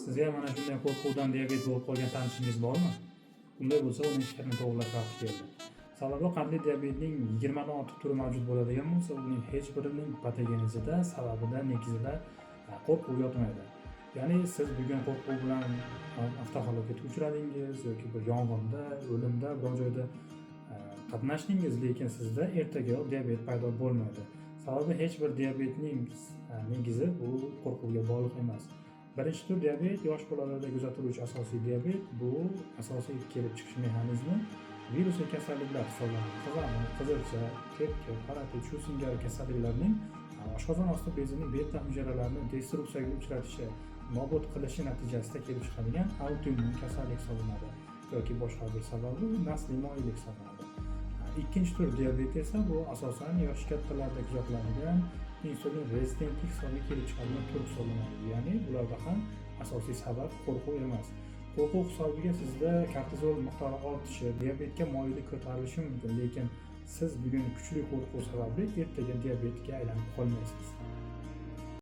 Sizga ham mana shunday qo'rquvdan diabet bo'lib qolgan tanishingiz bormi? Unday bo'lsa, uning fikrini to'g'rilash vaqti keldi. Sababi qandli diabetning 20 dan ortiq turi mavjud bo'ladigan bo'lsa, uning hech birining patogenezida, sababida, negizida qo'rquv yotmaydi. Ya'ni siz bugun qo'rquv bilan avtohalokatga uchradingiz yoki bir yong'inda, o'limda biror joyda qatnashdingiz, lekin sizda ertagayoq diabet paydo bo'lmaydi. Sababi hech bir diabetning negizi bu qo'rquvga bog'liq emas. Birinchi tur diabet yosh bolalarda kuzatiluvchi asosiy diabet, bu asosiy kelib chiqish mexanizmi virusli kasalliklar hisoblanadi. Qizamiq, qizilcha, tepki, paratit shu singari kasalliklarning oshqozon osti bezining beta hujayralarini destruksiyaga uchratishi, nobud qilishi natijasida kelib chiqadigan autoimmun kasallik hisoblanadi yoki boshqa bir sababi nasliy moyillik hisoblanadi. Ikkinchi tur diabet esa bu asosan yosh kattalarda kuzatiladigan insulin rezistentlik hisobiga kelib chiqadigan tur hisoblanadi. Ya'ni bularda ham asosiy sabab qo'rquv emas. Qo'rquv hisobiga sizda kortizol miqdori ortishi, diabetga moyillik ko'tarilishi mumkin, lekin siz bugun kuchli qo'rquv sababli ertaga diabetga aylanib qolmaysiz.